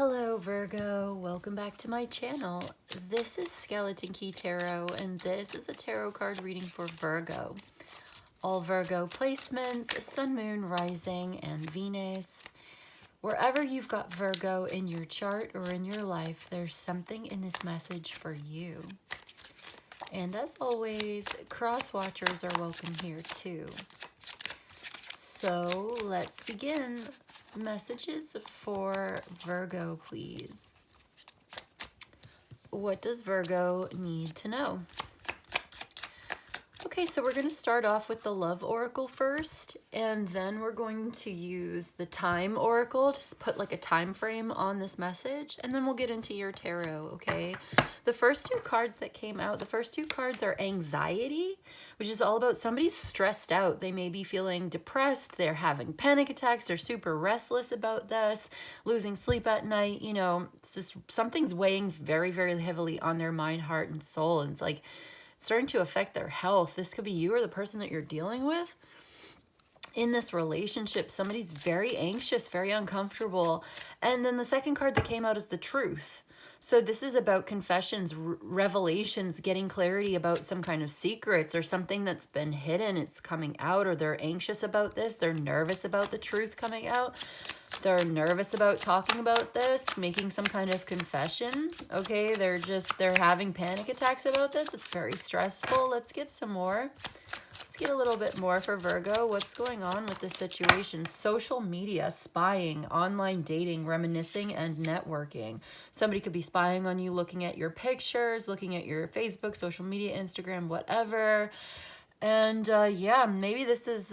Hello Virgo, welcome back to my channel. This is Skeleton Key Tarot and this is a tarot card reading for Virgo. All Virgo placements, Sun, Moon, Rising, and Venus. Wherever you've got Virgo in your chart or in your life, there's something in this message for you. And as always, cross watchers are welcome here too. So let's begin. Messages for Virgo, please. What does Virgo need to know? Okay, so we're going to start off with the Love Oracle first, and then we're going to use the Time Oracle to put like a time frame on this message, and then we'll get into your tarot, okay? The first two cards that came out, the first two cards are Anxiety, which is all about somebody's stressed out. They may be feeling depressed, they're having panic attacks, they're super restless about this, losing sleep at night, you know, it's just something's weighing very, very heavily on their mind, heart, and soul, and it's like starting to affect their health. This could be you or the person that you're dealing with. In this relationship, somebody's very anxious, very uncomfortable. And then the second card that came out is the Truth. So this is about confessions, revelations, getting clarity about some kind of secrets or something that's been hidden. It's coming out, or they're anxious about this. They're nervous about the truth coming out. They're nervous about talking about this, making some kind of confession. Okay, they're having panic attacks about this. It's very stressful. Let's get some more. Let's get a little bit more for Virgo. What's going on with this situation? Social media, spying, online dating, reminiscing, and networking. Somebody could be spying on you, looking at your pictures, looking at your Facebook, social media, Instagram, whatever. And yeah, maybe this is,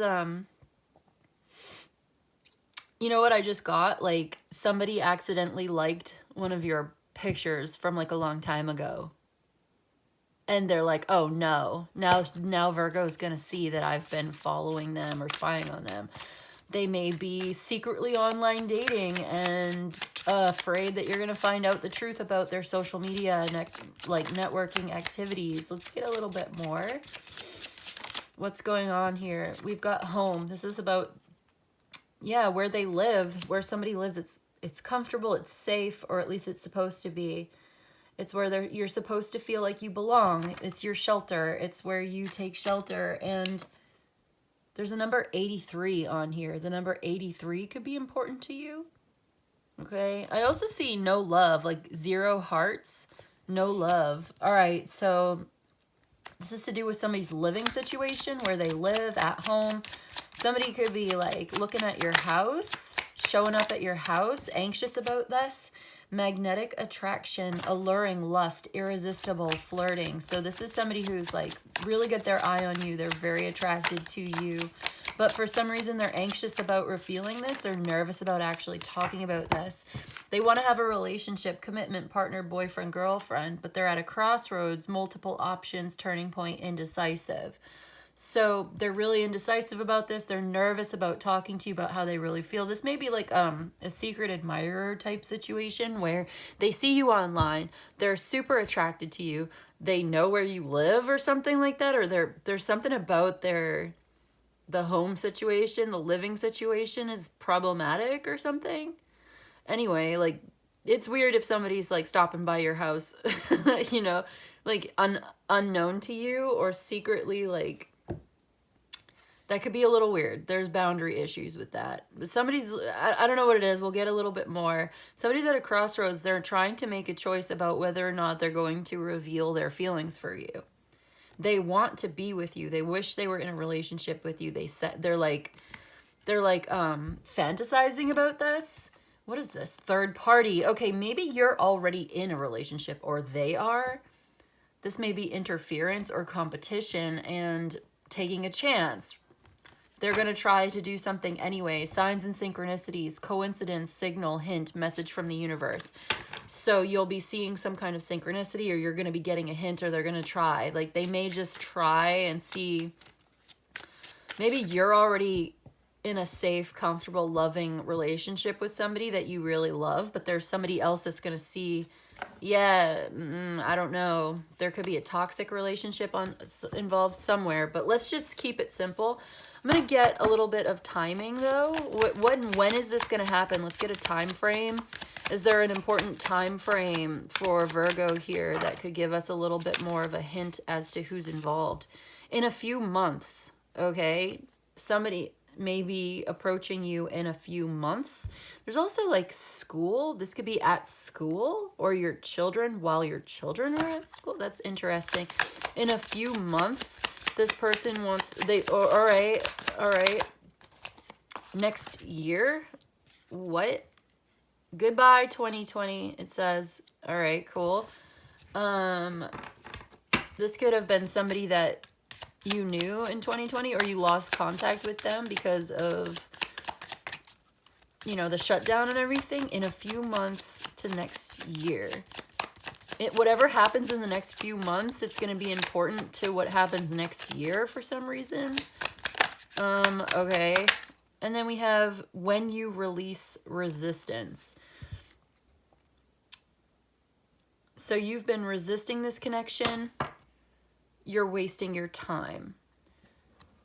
you know what I just got? Like somebody accidentally liked one of your pictures from like a long time ago. And they're like, oh no, now Virgo's going to see that I've been following them or spying on them. They may be secretly online dating and afraid that you're going to find out the truth about their social media and like networking activities. Let's get a little bit more. What's going on here? We've got home. This is about, yeah, where they live, where somebody lives. It's comfortable, it's safe, or at least it's supposed to be. It's where you're supposed to feel like you belong. It's your shelter. It's where you take shelter. And there's a number 83 on here. The number 83 could be important to you. Okay. I also see no love, like 0 hearts, no love. All right. So this is to do with somebody's living situation, where they live at home. Somebody could be like looking at your house, showing up at your house, anxious about this. Magnetic attraction, alluring, lust, irresistible, flirting. So this is somebody who's like really got their eye on you. They're very attracted to you. But for some reason, they're anxious about revealing this. They're nervous about actually talking about this. They want to have a relationship, commitment, partner, boyfriend, girlfriend, but they're at a crossroads, multiple options, turning point, indecisive. So they're really indecisive about this. They're nervous about talking to you about how they really feel. This may be like a secret admirer type situation where they see you online. They're super attracted to you. They know where you live or something like that. Or there's something about the home situation, the living situation is problematic or something. Anyway, like it's weird if somebody's like stopping by your house, you know, like unknown to you or secretly like, that could be a little weird. There's boundary issues with that. But somebody's, I don't know what it is. We'll get a little bit more. Somebody's at a crossroads. They're trying to make a choice about whether or not they're going to reveal their feelings for you. They want to be with you. They wish they were in a relationship with you. They're like fantasizing about this. What is this? Third party. Okay, maybe you're already in a relationship or they are. This may be interference or competition and taking a chance. They're going to try to do something anyway. Signs and synchronicities, coincidence, signal, hint, message from the universe. So you'll be seeing some kind of synchronicity, or you're going to be getting a hint, or they're going to try. Like they may just try and see. Maybe you're already in a safe, comfortable, loving relationship with somebody that you really love, but there's somebody else that's going to see, yeah, I don't know. There could be a toxic relationship involved somewhere, but let's just keep it simple. I'm going to get a little bit of timing though. When is this going to happen? Let's get a time frame. Is there an important time frame for Virgo here that could give us a little bit more of a hint as to who's involved? In a few months, okay? Somebody may be approaching you in a few months. There's also like school. This could be at school or your children while your children are at school. That's interesting. In a few months, this person wants, all right. Next year? What? Goodbye 2020, it says. All right, cool. This could have been somebody that you knew in 2020 or you lost contact with them because of, you know, the shutdown and everything. In a few months to next year. Whatever happens in the next few months, it's going to be important to what happens next year for some reason. Okay. And then we have when you release resistance. So you've been resisting this connection. You're wasting your time.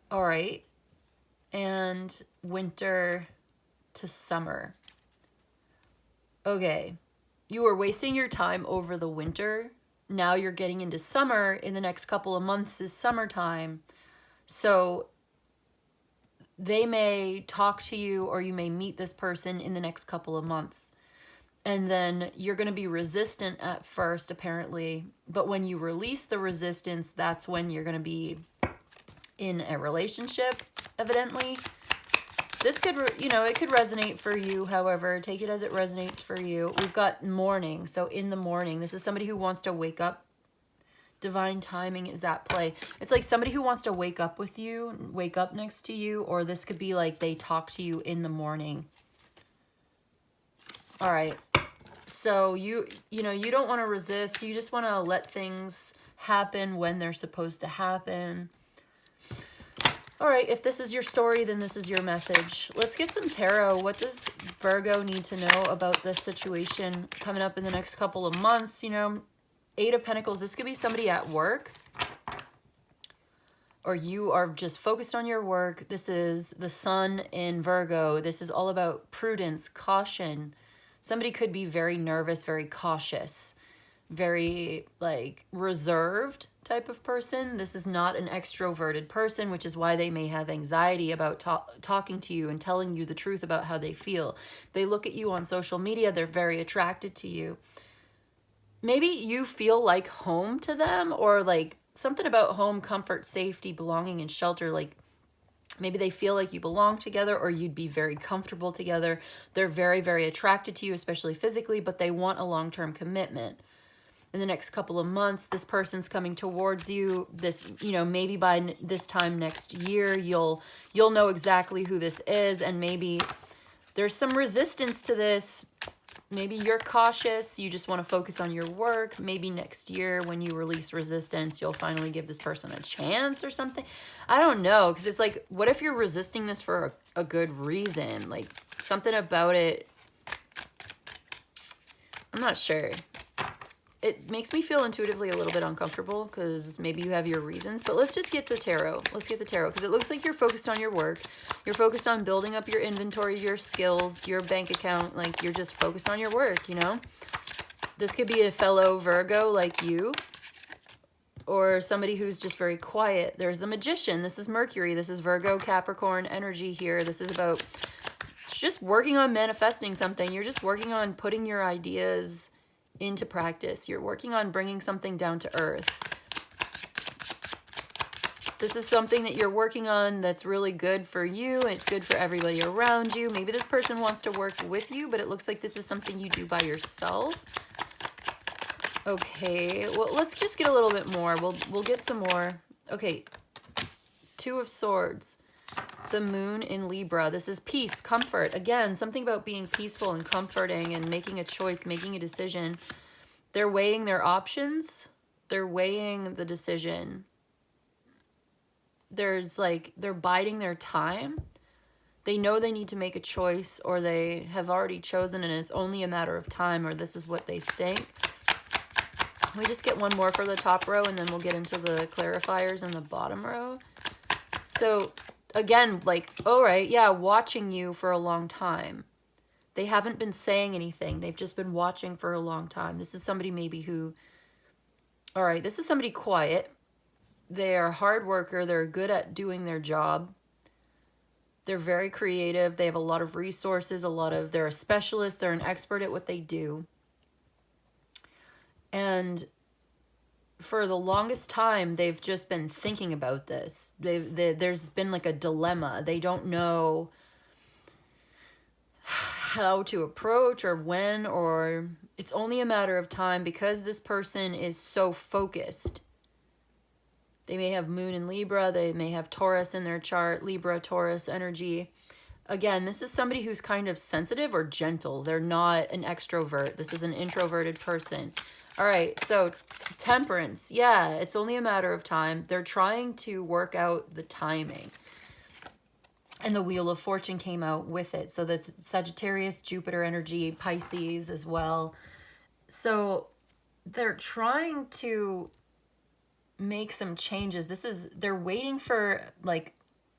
All right. And winter to summer. Okay. You were wasting your time over the winter. Now you're getting into summer. In the next couple of months is summertime. So they may talk to you or you may meet this person in the next couple of months. And then you're going to be resistant at first, apparently. But when you release the resistance, that's when you're going to be in a relationship, evidently. This could, you know, it could resonate for you, however. Take it as it resonates for you. We've got morning. So in the morning, this is somebody who wants to wake up. Divine timing is at play. It's like somebody who wants to wake up with you, wake up next to you, or this could be like they talk to you in the morning. All right. So you know, you don't want to resist. You just want to let things happen when they're supposed to happen. All right, if this is your story, then this is your message. Let's get some tarot. What does Virgo need to know about this situation coming up in the next couple of months? You know, 8 of Pentacles. This could be somebody at work. Or you are just focused on your work. This is the Sun in Virgo. This is all about prudence, caution. Somebody could be very nervous, very cautious, very like reserved type of person. This is not an extroverted person, which is why they may have anxiety about talking to you and telling you the truth about how they feel. They look at you on social media. They're very attracted to you. Maybe you feel like home to them, or like something about home, comfort, safety, belonging, and shelter. Like maybe they feel like you belong together or you'd be very comfortable together. They're very, very attracted to you, especially physically, but they want a long-term commitment. In the next couple of months, this person's coming towards you. This, you know, maybe by this time next year, you'll know exactly who this is, and maybe there's some resistance to this. Maybe you're cautious. You just want to focus on your work. Maybe next year when you release resistance, you'll finally give this person a chance or something. I don't know, because it's like, what if you're resisting this for a good reason? Like something about it. I'm not sure. It makes me feel intuitively a little bit uncomfortable because maybe you have your reasons. But let's just get the tarot. Let's get the tarot because it looks like you're focused on your work. You're focused on building up your inventory, your skills, your bank account. Like you're just focused on your work, you know? This could be a fellow Virgo like you, or somebody who's just very quiet. There's the Magician. This is Mercury. This is Virgo, Capricorn energy here. This is about just working on manifesting something. You're just working on putting your ideas into practice. You're working on bringing something down to earth. This is something that you're working on that's really good for you. It's good for everybody around you. Maybe this person wants to work with you, but it looks like this is something you do by yourself. Okay, well, let's just get a little bit more. We'll get some more. Okay, 2 of Swords. The Moon in Libra. This is peace, comfort. Again, something about being peaceful and comforting and making a choice, making a decision. They're weighing their options. They're weighing the decision. There's like, they're biding their time. They know they need to make a choice, or they have already chosen and it's only a matter of time, or this is what they think. We just get one more for the top row and then we'll get into the clarifiers in the bottom row. So again, like, all right, yeah, watching you for a long time. They haven't been saying anything. They've just been watching for a long time. This is somebody maybe who, all right, this is somebody quiet. They are a hard worker. They're good at doing their job. They're very creative. They have a lot of resources, they're a specialist. They're an expert at what they do. And for the longest time, they've just been thinking about this. There's been like a dilemma. They don't know how to approach or when, or it's only a matter of time because this person is so focused. They may have Moon in Libra. They may have Taurus in their chart, Libra, Taurus energy. Again, this is somebody who's kind of sensitive or gentle. They're not an extrovert. This is an introverted person. All right, so Temperance. Yeah, it's only a matter of time. They're trying to work out the timing. And the Wheel of Fortune came out with it. So that's Sagittarius, Jupiter energy, Pisces as well. So they're trying to make some changes. They're waiting for like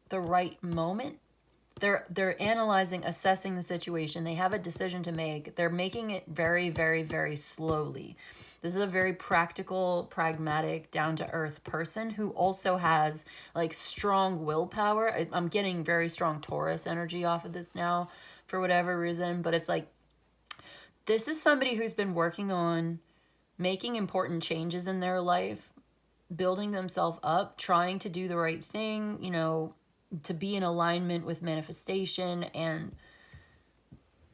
the right moment. They're analyzing, assessing the situation. They have a decision to make. They're making it very, very, very slowly. This is a very practical, pragmatic, down-to-earth person who also has like strong willpower. I'm getting very strong Taurus energy off of this now for whatever reason, but it's like this is somebody who's been working on making important changes in their life, building themselves up, trying to do the right thing, you know, to be in alignment with manifestation. And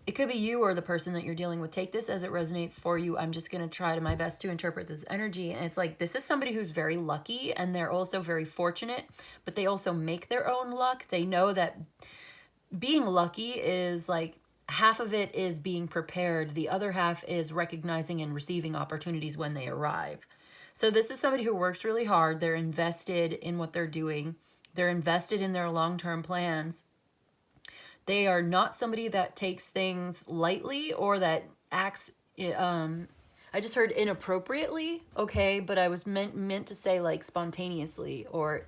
it could be you or the person that you're dealing with. Take this as it resonates for you. I'm just going to try to my best to interpret this energy. And it's like, this is somebody who's very lucky and they're also very fortunate, but they also make their own luck. They know that being lucky is like, half of it is being prepared. The other half is recognizing and receiving opportunities when they arrive. So this is somebody who works really hard. They're invested in what they're doing. They're invested in their long-term plans. They are not somebody that takes things lightly or that acts, I just heard inappropriately, okay, but I was meant to say like spontaneously or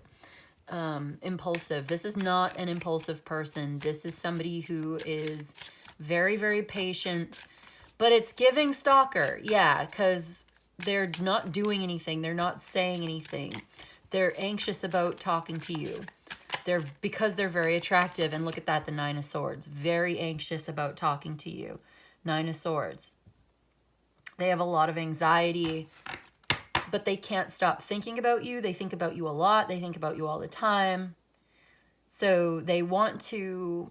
impulsive. This is not an impulsive person. This is somebody who is very, very patient, but it's giving stalker. Yeah, because they're not doing anything. They're not saying anything. They're anxious about talking to you. Because they're very attractive. And look at that, the Nine of Swords. Very anxious about talking to you. Nine of Swords. They have a lot of anxiety, but they can't stop thinking about you. They think about you a lot. They think about you all the time. So they want to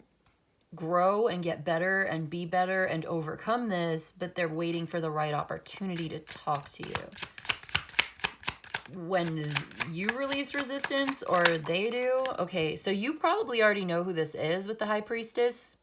grow and get better and be better and overcome this, but they're waiting for the right opportunity to talk to you. When you release resistance or they do, okay, so you probably already know who this is with the High Priestess.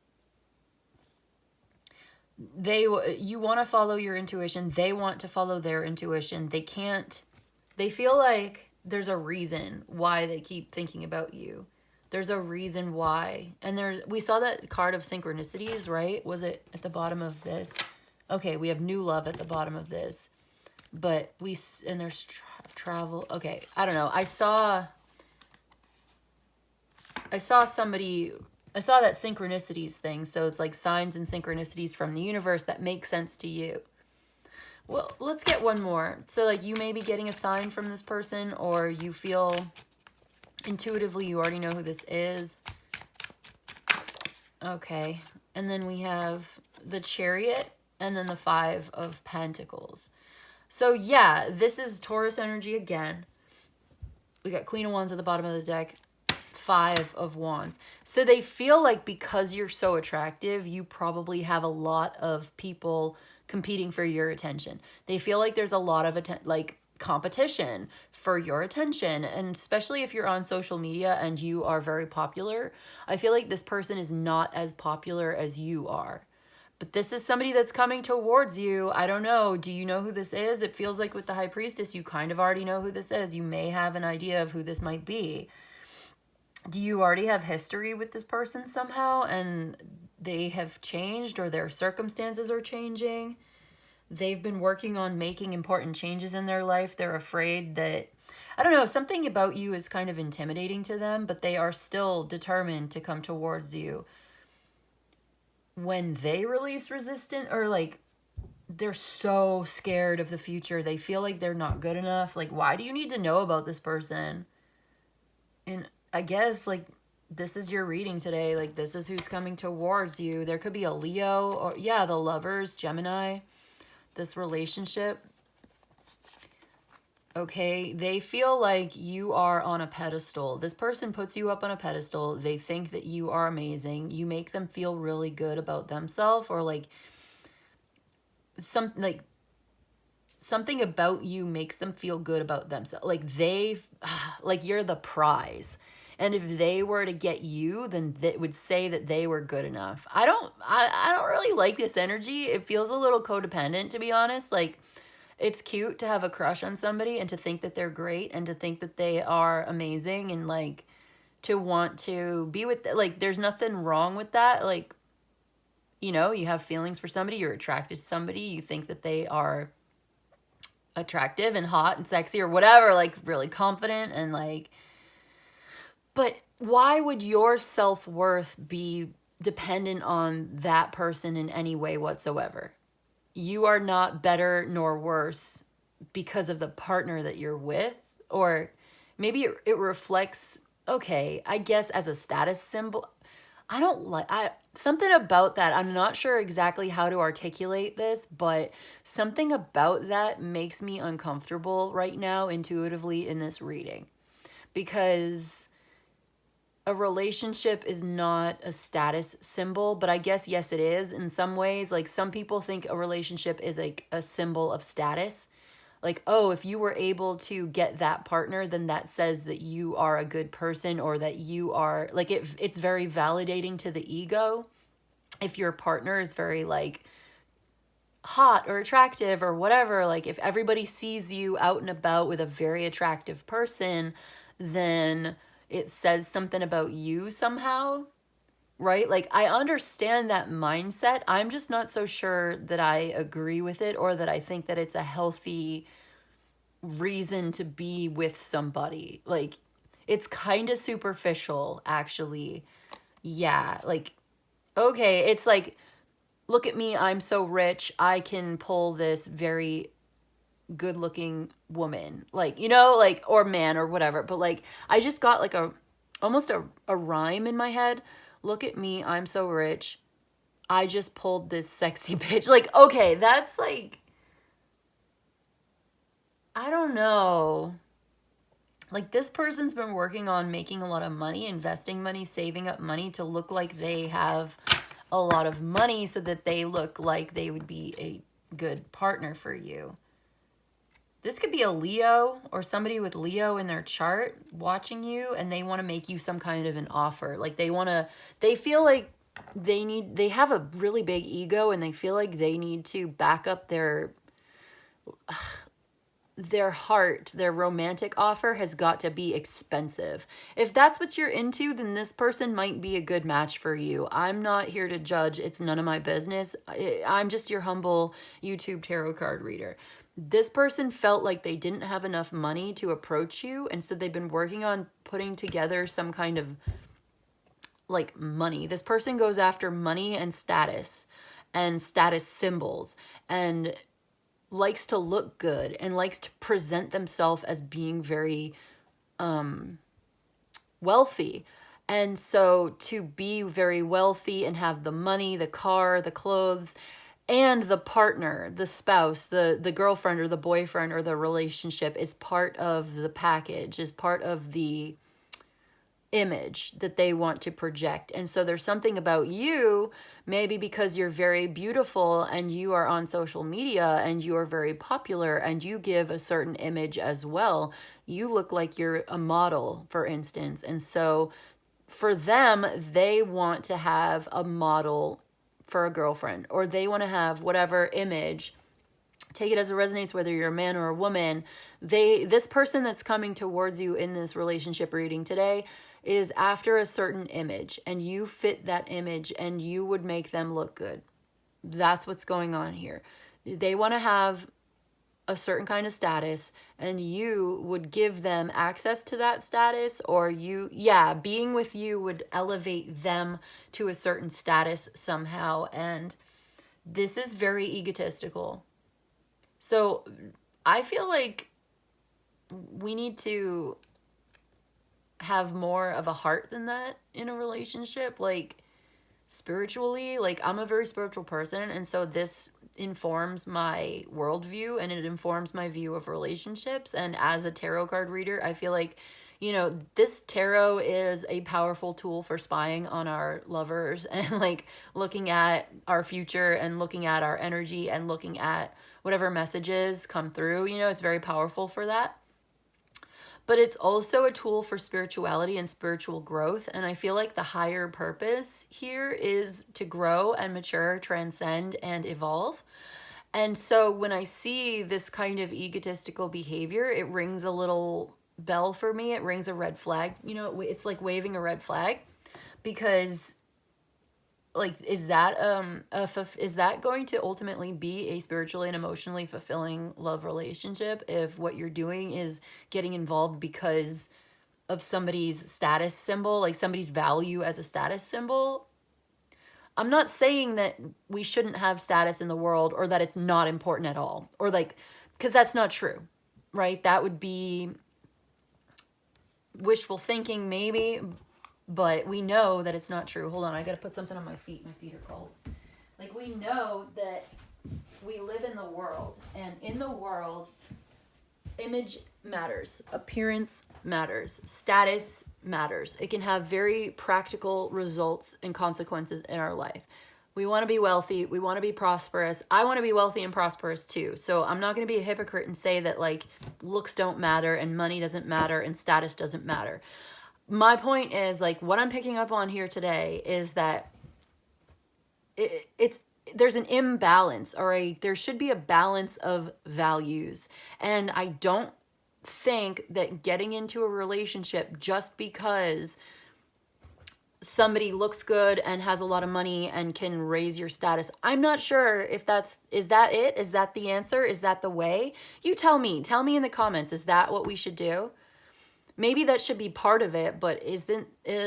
You want to follow your intuition. They want to follow their intuition. They feel like there's a reason why they keep thinking about you. There's a reason why. And we saw that card of synchronicities, right? Was it at the bottom of this? Okay, we have new love at the bottom of this. But and there's travel. Okay, I don't know. I saw somebody, I saw that synchronicities thing. So it's like signs and synchronicities from the universe that make sense to you. Well, let's get one more. So like you may be getting a sign from this person, or you feel intuitively you already know who this is. Okay, and then we have the Chariot and then the Five of Pentacles. So yeah, this is Taurus energy again. We got Queen of Wands at the bottom of the deck, Five of Wands. So they feel like because you're so attractive, you probably have a lot of people competing for your attention. They feel like there's a lot of competition for your attention. And especially if you're on social media and you are very popular, I feel like this person is not as popular as you are. But this is somebody that's coming towards you. I don't know. Do you know who this is? It feels like with the High Priestess, you kind of already know who this is. You may have an idea of who this might be. Do you already have history with this person somehow and they have changed or their circumstances are changing? They've been working on making important changes in their life. They're afraid that, I don't know, something about you is kind of intimidating to them, but they are still determined to come towards you. when they release resistance, or like they're so scared of the future, they feel like they're not good enough. Like, why do you need to know about this person? And I guess like this is your reading today. Like, this is who's coming towards you. There could be a Leo, or yeah, the Lovers, Gemini, this relationship. Okay, they feel like you are on a pedestal. This person puts you up on a pedestal. They think that you are amazing. You make them feel really good about themselves, or like something about you makes them feel good about themselves. Like you're the prize. And if they were to get you, then that would say that they were good enough. I don't really like this energy. It feels a little codependent, to be honest. Like, it's cute to have a crush on somebody and to think that they're great and to think that they are amazing, and like to want to be with, like, there's nothing wrong with that. Like, you know, you have feelings for somebody, you're attracted to somebody, you think that they are attractive and hot and sexy or whatever, like really confident and like, but why would your self-worth be dependent on that person in any way whatsoever? You are not better nor worse because of the partner that you're with. Or maybe it reflects, okay, I guess as a status symbol. I don't like, something about that. I'm not sure exactly how to articulate this, but something about that makes me uncomfortable right now intuitively in this reading, because a relationship is not a status symbol, but I guess, yes, it is in some ways. Like, some people think a relationship is like a symbol of status. Like, oh, if you were able to get that partner, then that says that you are a good person, or that you are, like, it's very validating to the ego. If your partner is very like hot or attractive or whatever, like if everybody sees you out and about with a very attractive person, then it says something about you somehow, right? Like, I understand that mindset. I'm just not so sure that I agree with it, or that I think that it's a healthy reason to be with somebody. Like, it's kind of superficial, actually. Yeah, like, okay, it's like, look at me, I'm so rich, I can pull this very good looking woman, like, you know, like, or man or whatever. But like, I just got like almost a rhyme in my head. Look at me, I'm so rich, I just pulled this sexy bitch. Like, okay, that's like, I don't know. Like, this person's been working on making a lot of money, investing money, saving up money to look like they have a lot of money, so that they look like they would be a good partner for you. This could be a Leo, or somebody with Leo in their chart watching you, and they want to make you some kind of an offer. Like, they feel like they have a really big ego, and they feel like they need to back up their heart. Their romantic offer has got to be expensive. If that's what you're into, then this person might be a good match for you. I'm not here to judge. It's none of my business. I'm just your humble YouTube tarot card reader. This person felt like they didn't have enough money to approach you, and so they've been working on putting together some kind of like money. This person goes after money and status symbols, and likes to look good, and likes to present themselves as being very wealthy. And so to be very wealthy and have the money, the car, the clothes, and the partner, the spouse, the girlfriend or the boyfriend or the relationship is part of the package, is part of the image that they want to project. And so there's something about you, maybe because you're very beautiful and you are on social media and you are very popular and you give a certain image as well. You look like you're a model, for instance. And so for them, they want to have a model for a girlfriend, or they want to have whatever image. Take it as it resonates, whether you're a man or a woman. This person that's coming towards you in this relationship reading today is after a certain image, and you fit that image, and you would make them look good. That's what's going on here. They want to have a certain kind of status and you would give them access to that status, or being with you would elevate them to a certain status somehow. And this is very egotistical. So I feel like we need to have more of a heart than that in a relationship. Like, spiritually, like, I'm a very spiritual person, and so this informs my worldview and it informs my view of relationships. And as a tarot card reader, I feel like, this tarot is a powerful tool for spying on our lovers and like looking at our future and looking at our energy and looking at whatever messages come through. It's very powerful for that. But it's also a tool for spirituality and spiritual growth. And I feel like the higher purpose here is to grow and mature, transcend, and evolve. And so when I see this kind of egotistical behavior, it rings a little bell for me. It rings a red flag. It's like waving a red flag, because like, is that going to ultimately be a spiritually and emotionally fulfilling love relationship if what you're doing is getting involved because of somebody's status symbol, like somebody's value as a status symbol? I'm not saying that we shouldn't have status in the world or that it's not important at all, or like, because that's not true, right? That would be wishful thinking maybe, but we know that it's not true. Hold on, I gotta put something on my feet. My feet are cold. Like, we know that we live in the world, and in the world, image matters, appearance matters, status matters. It can have very practical results and consequences in our life. We want to be wealthy. We want to be prosperous. I want to be wealthy and prosperous too. So I'm not going to be a hypocrite and say that like looks don't matter and money doesn't matter and status doesn't matter. My point is, like, what I'm picking up on here today is that there's an imbalance, or there should be a balance of values. And I don't think that getting into a relationship just because somebody looks good and has a lot of money and can raise your status, I'm not sure if is that it? Is that the answer? Is that the way? You tell me in the comments, is that what we should do? Maybe that should be part of it, but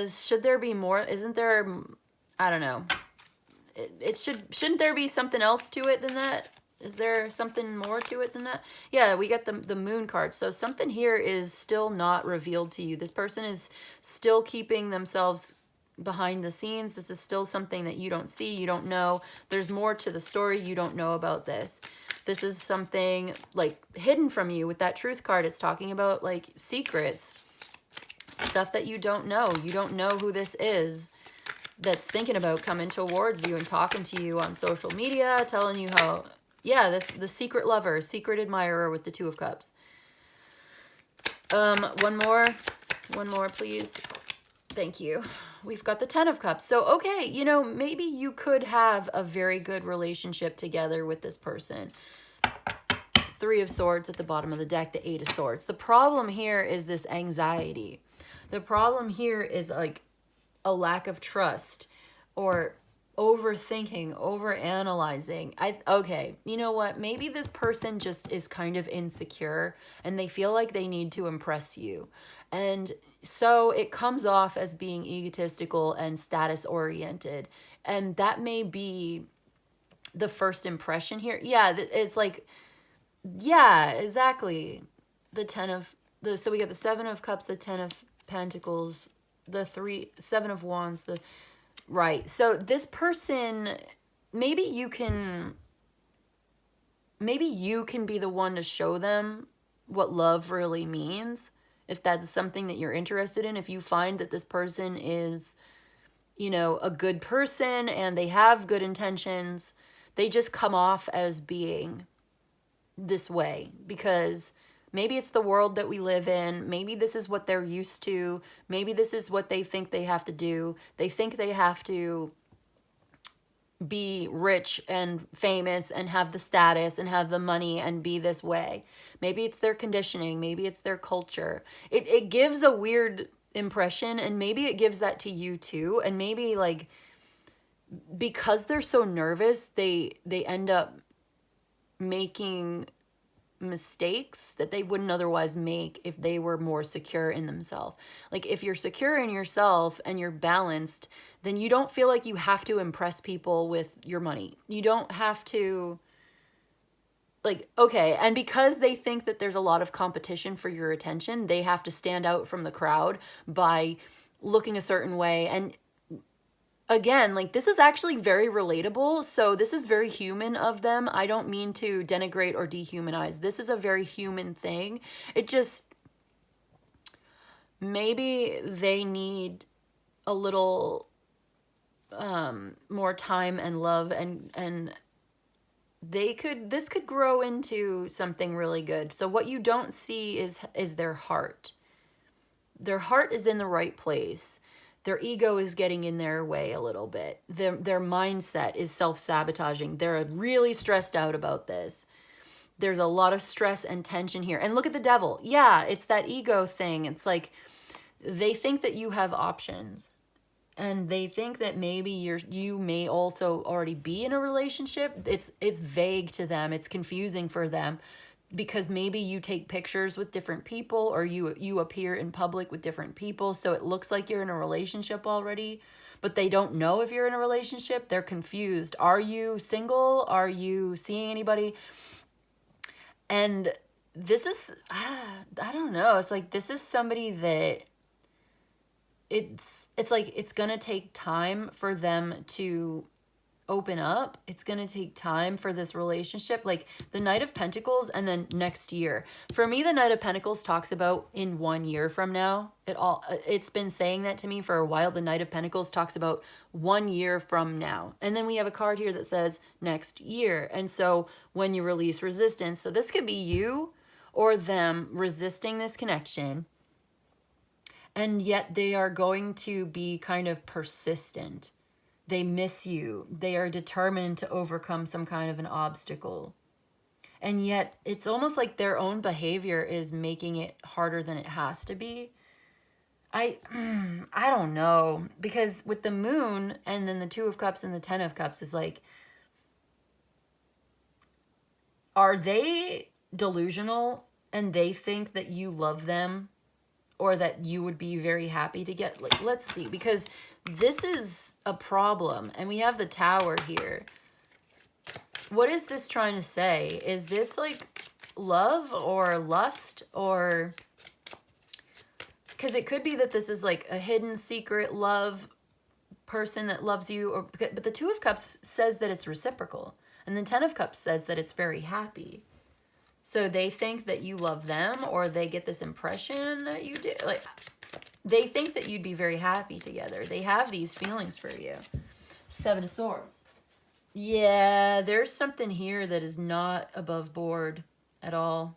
should there be more? Isn't there, I don't know. Shouldn't there be something else to it than that? Is there something more to it than that? Yeah, we got the moon card. So something here is still not revealed to you. This person is still keeping themselves behind the scenes. This is still something that you don't see, you don't know. There's more to the story you don't know about this. This is something like hidden from you with that truth card. It's talking about like secrets, stuff that you don't know. You don't know who this is that's thinking about coming towards you and talking to you on social media, telling you how, yeah, the secret lover, secret admirer with the Two of Cups. One more, please. Thank you. We've got the Ten of Cups. So, okay, maybe you could have a very good relationship together with this person. Three of Swords at the bottom of the deck, the Eight of Swords. The problem here is this anxiety. The problem here is like a lack of trust or overthinking, overanalyzing. Okay, you know what? Maybe this person just is kind of insecure and they feel like they need to impress you. And so it comes off as being egotistical and status oriented. And that may be the first impression here. Yeah, it's like, yeah, exactly. So we got the Seven of Cups, the Ten of Pentacles, the Seven of Wands, right. So this person, maybe you can be the one to show them what love really means. If that's something that you're interested in, if you find that this person is, a good person and they have good intentions, they just come off as being this way because maybe it's the world that we live in. Maybe this is what they're used to. Maybe this is what they think they have to do. They think they have to be rich and famous and have the status and have the money and be this way. Maybe it's their conditioning. Maybe it's their culture. It gives a weird impression, and maybe it gives that to you too. And maybe like because they're so nervous, they end up making mistakes that they wouldn't otherwise make if they were more secure in themselves. Like if you're secure in yourself and you're balanced, then you don't feel like you have to impress people with your money. You don't have to, like, okay, and because they think that there's a lot of competition for your attention, they have to stand out from the crowd by looking a certain way. And again, like, this is actually very relatable. So this is very human of them. I don't mean to denigrate or dehumanize. This is a very human thing. It just, maybe they need a little more time and love, and this could grow into something really good. So what you don't see is their heart. Their heart is in the right place. Their ego is getting in their way a little bit. Their mindset is self-sabotaging. They're really stressed out about this. There's a lot of stress and tension here. And look at the devil. Yeah, it's that ego thing. It's like they think that you have options. And they think that maybe you may also already be in a relationship. It's vague to them. It's confusing for them. Because maybe you take pictures with different people, or you appear in public with different people, so it looks like you're in a relationship already, but they don't know if you're in a relationship. They're confused. Are you single? Are you seeing anybody? And this is, I don't know. It's like, this is somebody that it's like, it's gonna take time for them to open up. It's going to take time for this relationship, like the Knight of Pentacles, and then next year. For me, the Knight of Pentacles talks about in 1 year from now. It's been saying that to me for a while. The Knight of Pentacles talks about 1 year from now. And then we have a card here that says next year. And so when you release resistance, so this could be you or them resisting this connection. And yet they are going to be kind of persistent. They miss you. They are determined to overcome some kind of an obstacle. And yet it's almost like their own behavior is making it harder than it has to be. I don't know. Because with the Moon and then the Two of Cups and the Ten of Cups is like, are they delusional and they think that you love them or that you would be very happy to get? Like, let's see. Because this is a problem. And we have the Tower here. What is this trying to say? Is this like love or lust? Or because it could be that this is like a hidden secret love person that loves you. Or but the Two of Cups says that it's reciprocal. And the Ten of Cups says that it's very happy. So they think that you love them, or they get this impression that you do. Like, they think that you'd be very happy together. They have these feelings for you. Seven of Swords. Yeah, there's something here that is not above board at all.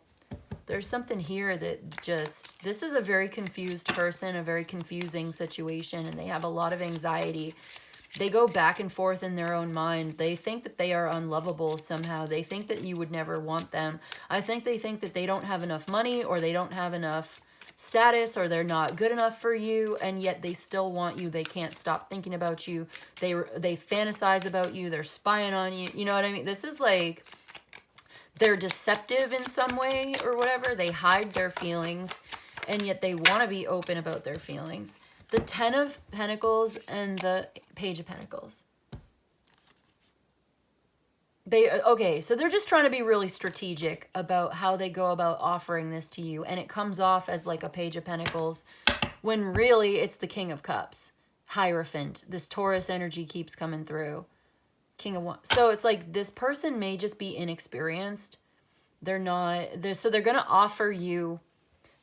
There's something here that just, this is a very confused person, a very confusing situation, and they have a lot of anxiety. They go back and forth in their own mind. They think that they are unlovable somehow. They think that you would never want them. I think they think that they don't have enough money, or they don't have enough status, or they're not good enough for you, and yet they still want you. They can't stop thinking about you. They fantasize about you. They're spying on you. You know what I mean? This is like, they're deceptive in some way or whatever. They hide their feelings, and yet they want to be open about their feelings. The Ten of Pentacles and the Page of Pentacles. Okay, so they're just trying to be really strategic about how they go about offering this to you. And it comes off as like a Page of Pentacles when really it's the King of Cups. Hierophant. This Taurus energy keeps coming through. King of Wands. So it's like this person may just be inexperienced. They're not. So they're going to offer you.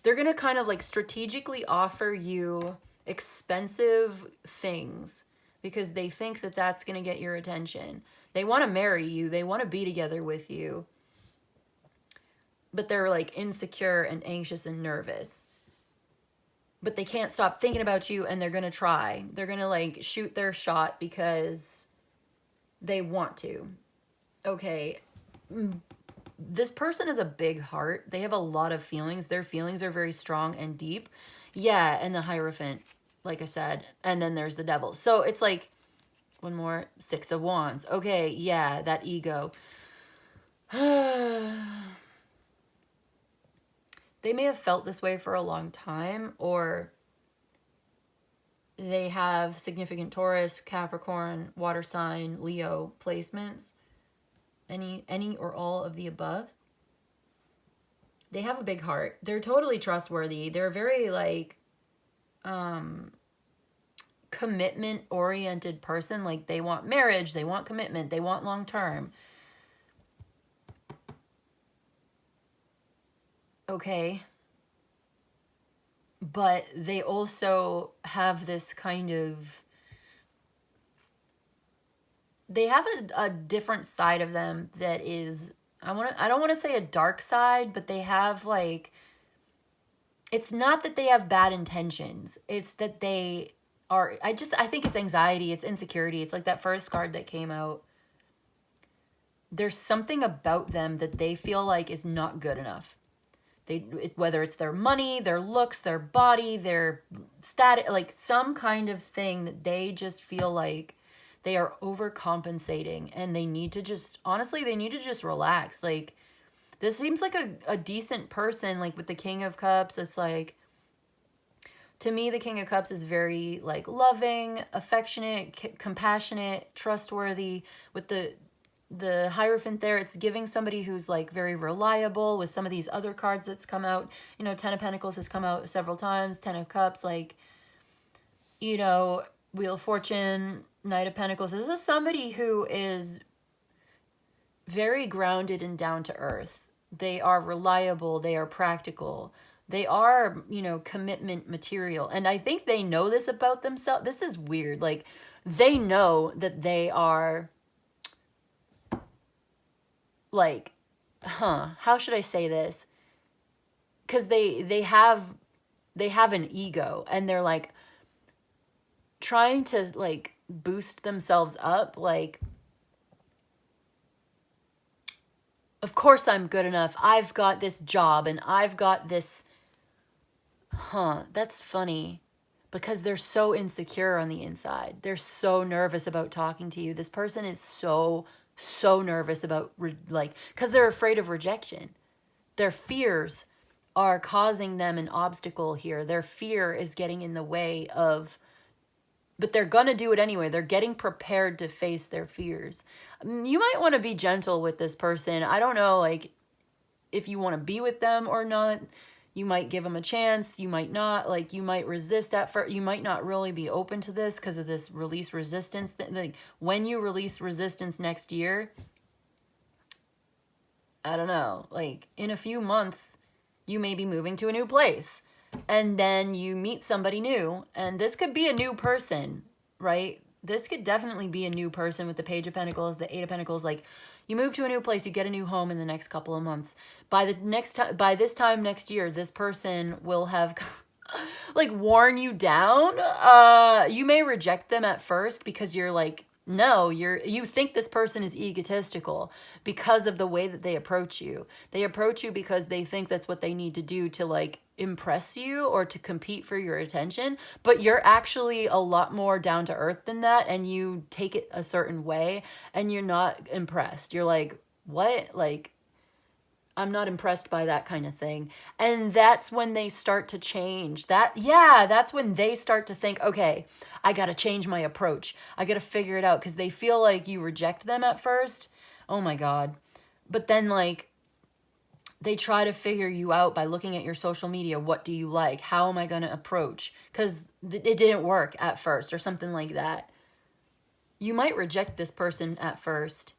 They're going to kind of like strategically offer you expensive things because they think that that's going to get your attention. They want to marry you. They want to be together with you. But they're like insecure and anxious and nervous. But they can't stop thinking about you, and they're going to try. They're going to like shoot their shot because they want to. Okay. This person has a big heart. They have a lot of feelings. Their feelings are very strong and deep. Yeah, and the Hierophant, like I said. And then there's the Devil. So it's like, one more, Six of Wands. Okay, yeah, that ego. they may have felt this way for a long time, or they have significant Taurus, Capricorn, water sign, Leo placements, any or all of the above. They have a big heart. They're totally trustworthy. They're very like commitment oriented person. Like they want marriage, they want commitment, they want long term. Okay. But they also have this kind of, they have a different side of them that is, I don't want to say a dark side, but they have like, it's not that they have bad intentions. It's that they are, I think it's anxiety, it's insecurity. It's like that first card that came out. There's something about them that they feel like is not good enough. Whether it's their money, their looks, their body, their status, like some kind of thing that they just feel like they are overcompensating, and they need to just, honestly, they need to just relax. Like, this seems like a decent person, like with the King of Cups. It's like, to me, the King of Cups is very like loving, affectionate, compassionate, trustworthy. With the Hierophant there, it's giving somebody who's like very reliable. With some of these other cards that's come out, you know, Ten of Pentacles has come out several times, Ten of Cups, like, you know, Wheel of Fortune, Knight of Pentacles. This is somebody who is very grounded and down to earth. They are reliable, they are practical. They are, you know, commitment material. And I think they know this about themselves. This is weird. Like, they know that they are like, how should I say this? Because they have an ego, and they're like trying to like boost themselves up. Like, of course I'm good enough. I've got this job and I've got this. That's funny, because they're so insecure on the inside. They're so nervous about talking to you. This person is so nervous about like, because they're afraid of rejection. Their fears are causing them an obstacle here. Their fear is getting in the way of, but they're gonna do it anyway. They're getting prepared to face their fears. You might want to be gentle with this person. I don't know, like, if you want to be with them or not. You might give them a chance. You might not. Like, you might resist at first. You might not really be open to this because of this release resistance. Like, when you release resistance next year, I don't know, like in a few months, you may be moving to a new place, and then you meet somebody new, and this could be a new person, right? This could definitely be a new person with the Page of Pentacles, the Eight of Pentacles. Like, you move to a new place, you get a new home in the next couple of months. By this time next year, this person will have like worn you down. You may reject them at first because you're like, no, you think this person is egotistical because of the way that they approach you. They approach you because they think that's what they need to do to like impress you or to compete for your attention. But you're actually a lot more down to earth than that, and you take it a certain way, and you're not impressed. You're like, what? Like, I'm not impressed by that kind of thing. And that's when they start to change. That's when they start to think, okay, I got to change my approach. I got to figure it out, because they feel like you reject them at first. Oh my God. But then like, they try to figure you out by looking at your social media. What do you like? How am I going to approach? Because it didn't work at first or something like that. You might reject this person at first,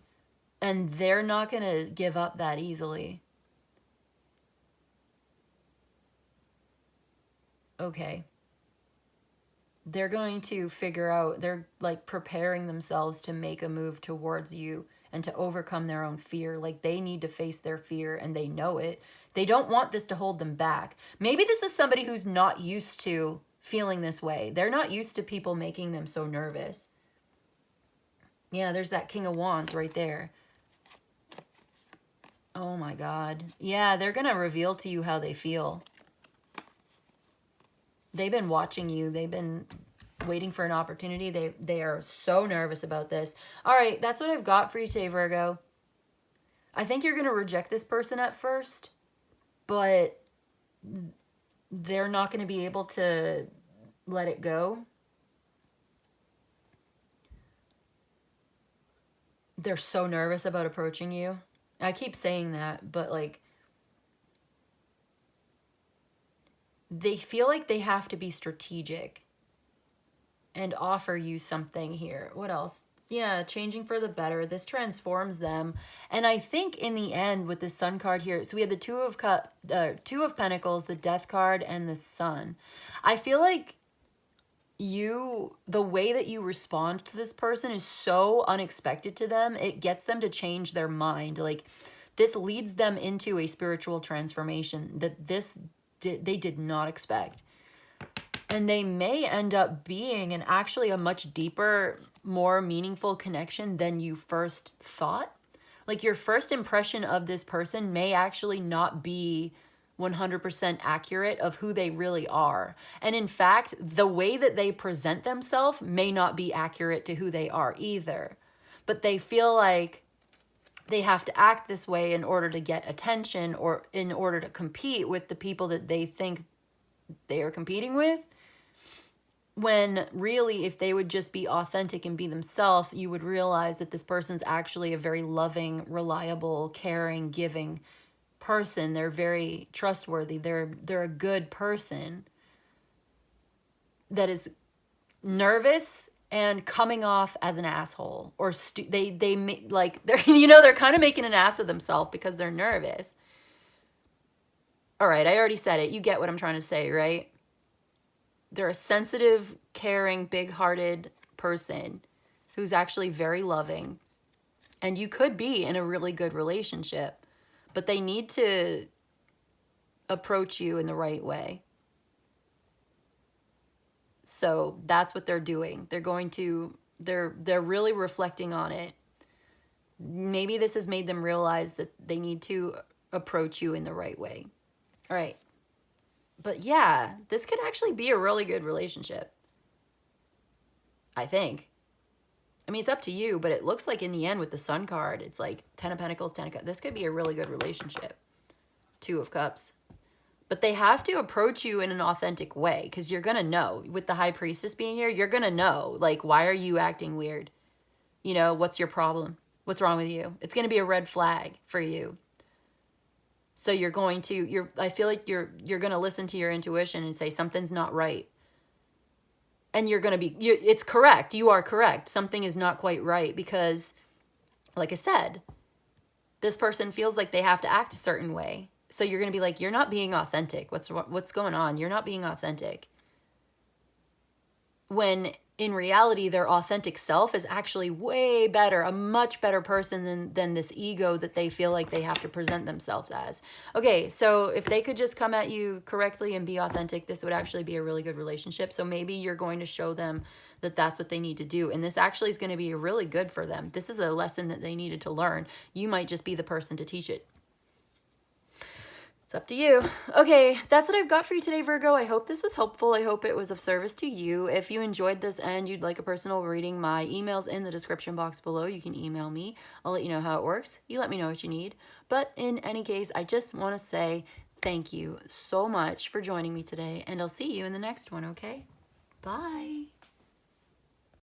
and they're not going to give up that easily. Okay. They're going to figure out, they're like preparing themselves to make a move towards you and to overcome their own fear. Like, they need to face their fear, and they know it. They don't want this to hold them back. Maybe this is somebody who's not used to feeling this way. They're not used to people making them so nervous. Yeah, there's that King of Wands right there. Oh my God. Yeah, they're going to reveal to you how they feel. They've been watching you. They've been waiting for an opportunity. They are so nervous about this. All right, that's what I've got for you today, Virgo. I think you're going to reject this person at first, but they're not going to be able to let it go. They're so nervous about approaching you. I keep saying that, but like, they feel like they have to be strategic and offer you something here. What else? Yeah, changing for the better. This transforms them. And I think in the end with the Sun card here, so we had the Two of Pentacles, the Death card, and the Sun. I feel like the way that you respond to this person is so unexpected to them. It gets them to change their mind. Like, this leads them into a spiritual transformation that they did not expect. And they may end up being actually a much deeper, more meaningful connection than you first thought. Like, your first impression of this person may actually not be 100% accurate of who they really are. And in fact, the way that they present themselves may not be accurate to who they are either. But they feel like they have to act this way in order to get attention or in order to compete with the people that they think they are competing with. When really, if they would just be authentic and be themselves, you would realize that this person's actually a very loving, reliable, caring, giving person. They're very trustworthy. They're a good person that is nervous and coming off as an asshole, or they like they're they're kind of making an ass of themselves because they're nervous. All right, I already said it. You get what I'm trying to say, right? They're a sensitive, caring, big-hearted person who's actually very loving. And you could be in a really good relationship, but they need to approach you in the right way. So that's what they're doing. They're really reflecting on it. Maybe this has made them realize that they need to approach you in the right way. All right. But yeah, this could actually be a really good relationship. I think. I mean, it's up to you, but it looks like in the end with the Sun card, it's like 10 of Pentacles, 10 of Cups. This could be a really good relationship. 2 of Cups. But they have to approach you in an authentic way, because you're going to know. With the High Priestess being here, you're going to know, like, why are you acting weird? What's your problem? What's wrong with you? It's going to be a red flag for you. So I feel like you're going to listen to your intuition and say something's not right. And it's correct. You are correct. Something is not quite right because, like I said, this person feels like they have to act a certain way. So you're going to be like, you're not being authentic. What's going on? You're not being authentic. When in reality, their authentic self is actually way better, a much better person than this ego that they feel like they have to present themselves as. Okay, so if they could just come at you correctly and be authentic, this would actually be a really good relationship. So maybe you're going to show them that that's what they need to do. And this actually is going to be really good for them. This is a lesson that they needed to learn. You might just be the person to teach it. It's up to you. Okay, that's what I've got for you today, Virgo. I hope this was helpful. I hope it was of service to you. If you enjoyed this and you'd like a personal reading, my email's in the description box below. You can email me. I'll let you know how it works. You let me know what you need. But in any case, I just want to say thank you so much for joining me today, and I'll see you in the next one, okay? Bye.